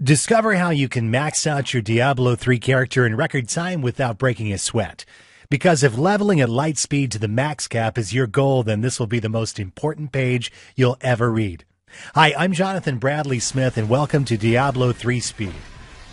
Discover how you can max out your Diablo 3 character in record time without breaking a sweat. Because if leveling at light speed to the max cap is your goal, then this will be the most important page you'll ever read. Hi, I'm Jonathan Bradley Smith, and welcome to Diablo 3 Speed.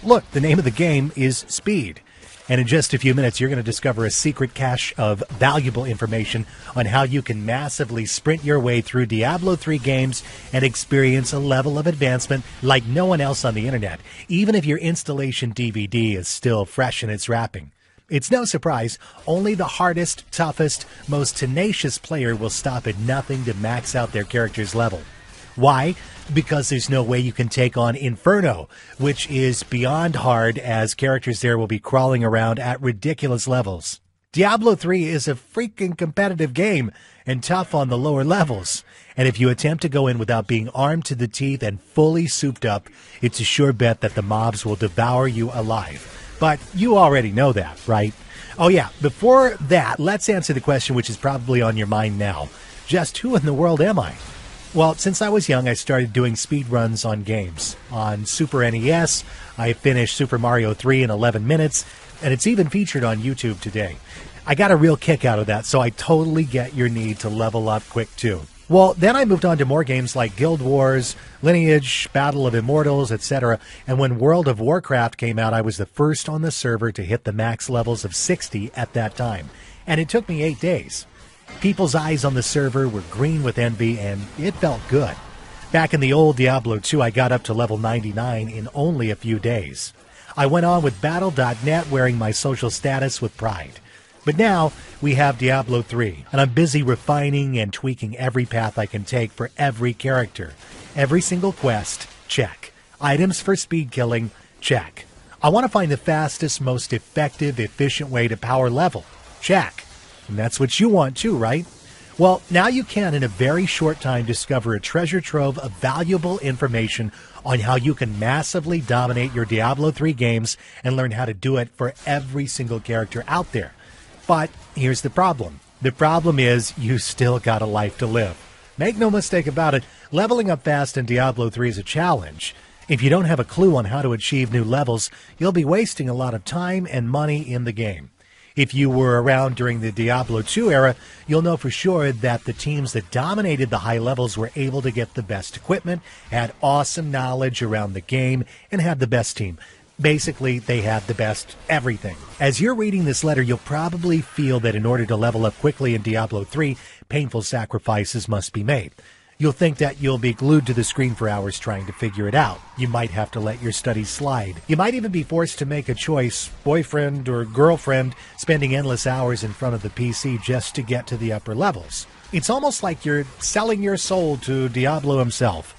Look, the name of the game is Speed. And in just a few minutes, you're going to discover a secret cache of valuable information on how you can massively sprint your way through Diablo 3 games and experience a level of advancement like no one else on the internet, even if your installation DVD is still fresh in its wrapping. It's no surprise, only the hardest, toughest, most tenacious player will stop at nothing to max out their character's level. Why? Because there's no way you can take on Inferno, which is beyond hard, as characters there will be crawling around at ridiculous levels. Diablo 3 is a freaking competitive game and tough on the lower levels. And if you attempt to go in without being armed to the teeth and fully souped up, it's a sure bet that the mobs will devour you alive. But you already know that, right? Oh yeah, before that, let's answer the question which is probably on your mind now. Just who in the world am I? Well, since I was young, I started doing speed runs on games. On Super NES, I finished Super Mario 3 in 11 minutes, and it's even featured on YouTube today. I got a real kick out of that, so I totally get your need to level up quick too. Well, then I moved on to more games like Guild Wars, Lineage, Battle of Immortals, etc. And when World of Warcraft came out, I was the first on the server to hit the max levels of 60 at that time. And it took me 8 days. People's eyes on the server were green with envy, and it felt good. Back in the old Diablo 2, I got up to level 99 in only a few days. I went on with Battle.net, wearing my social status with pride. But now, we have Diablo 3, and I'm busy refining and tweaking every path I can take for every character. Every single quest, check. Items for speed killing, check. I want to find the fastest, most effective, efficient way to power level, check. And that's what you want too, right? Well, now you can, in a very short time, discover a treasure trove of valuable information on how you can massively dominate your Diablo 3 games and learn how to do it for every single character out there. But here's the problem. The problem is you still got a life to live. Make no mistake about it, leveling up fast in Diablo 3 is a challenge. If you don't have a clue on how to achieve new levels, you'll be wasting a lot of time and money in the game. If you were around during the Diablo 2 era, you'll know for sure that the teams that dominated the high levels were able to get the best equipment, had awesome knowledge around the game, and had the best team. Basically, they had the best everything. As you're reading this letter, you'll probably feel that in order to level up quickly in Diablo 3, painful sacrifices must be made. You'll think that you'll be glued to the screen for hours trying to figure it out. You might have to let your studies slide. You might even be forced to make a choice, boyfriend or girlfriend, spending endless hours in front of the PC just to get to the upper levels. It's almost like you're selling your soul to Diablo himself.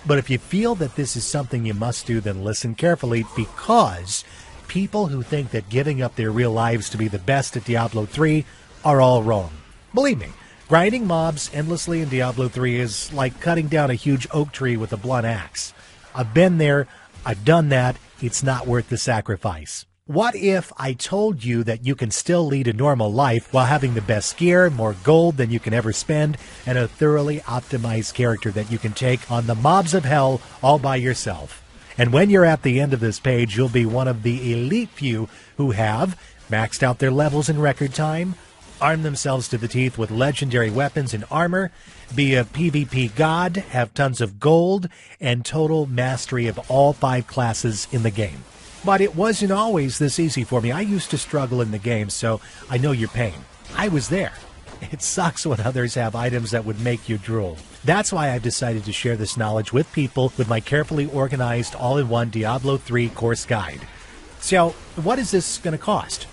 But if you feel that this is something you must do, then listen carefully, because people who think that giving up their real lives to be the best at Diablo 3 are all wrong. Believe me. Grinding mobs endlessly in Diablo 3 is like cutting down a huge oak tree with a blunt axe. I've been there, I've done that, it's not worth the sacrifice. What if I told you that you can still lead a normal life while having the best gear, more gold than you can ever spend, and a thoroughly optimized character that you can take on the mobs of hell all by yourself? And when you're at the end of this page, you'll be one of the elite few who have maxed out their levels in record time, arm themselves to the teeth with legendary weapons and armor, be a PvP god, have tons of gold, and total mastery of all 5 classes in the game. But it wasn't always this easy for me. I used to struggle in the game, so I know your pain. I was there. It sucks when others have items that would make you drool. That's why I've decided to share this knowledge with people with my carefully organized all-in-one Diablo 3 course guide. So, what is this going to cost?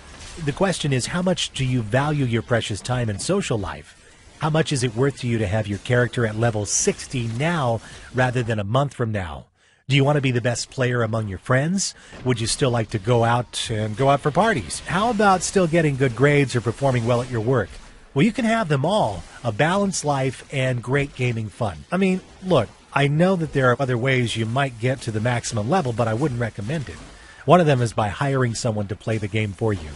The question is, how much do you value your precious time and social life? How much is it worth to you to have your character at level 60 now rather than a month from now? Do you want to be the best player among your friends? Would you still like to go out for parties? How about still getting good grades or performing well at your work? Well, you can have them all, a balanced life and great gaming fun. I mean, look, I know that there are other ways you might get to the maximum level, but I wouldn't recommend it. One of them is by hiring someone to play the game for you.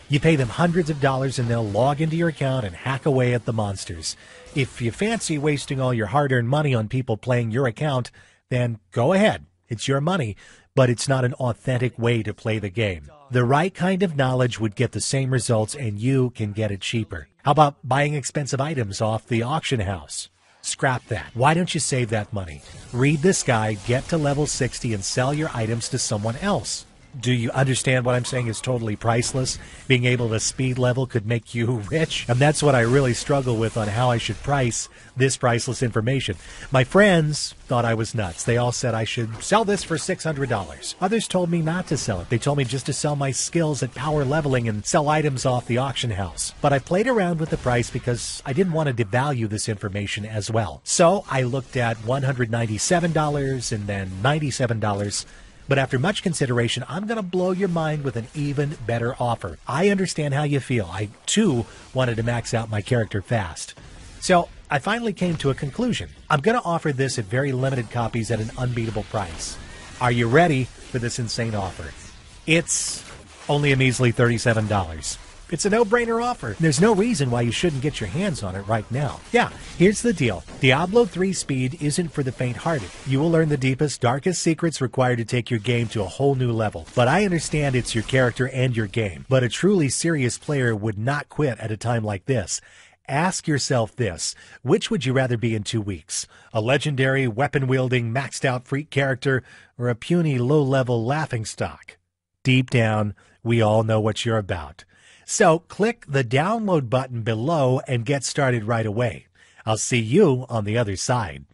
You pay them hundreds of dollars and they'll log into your account and hack away at the monsters. If you fancy wasting all your hard-earned money on people playing your account, then go ahead. It's your money. but it's not an authentic way to play the game. The right kind of knowledge would get the same results, and you can get it cheaper. How about buying expensive items off the auction house? Scrap that. Why don't you save that money? Read this guide, get to level 60, and sell your items to someone else. Do you understand what I'm saying is totally priceless? Being able to speed level could make you rich. And that's what I really struggle with on how I should price this priceless information. My friends thought I was nuts. They all said I should sell this for $600. Others told me not to sell it. They told me just to sell my skills at power leveling and sell items off the auction house. But I played around with the price because I didn't want to devalue this information as well. So I looked at $197 and then $97. But after much consideration, I'm going to blow your mind with an even better offer. I understand how you feel. I, too, wanted to max out my character fast. So I finally came to a conclusion. I'm going to offer this at very limited copies at an unbeatable price. Are you ready for this insane offer? It's only a measly $37. It's a no-brainer offer. There's no reason why you shouldn't get your hands on it right now. Yeah, here's the deal. Diablo 3 Speed isn't for the faint-hearted. You will learn the deepest, darkest secrets required to take your game to a whole new level. But I understand it's your character and your game. But a truly serious player would not quit at a time like this. Ask yourself this: which would you rather be in 2 weeks? A legendary, weapon-wielding, maxed-out freak character, or a puny, low-level laughingstock? Deep down, we all know what you're about. So click the download button below and get started right away. I'll see you on the other side.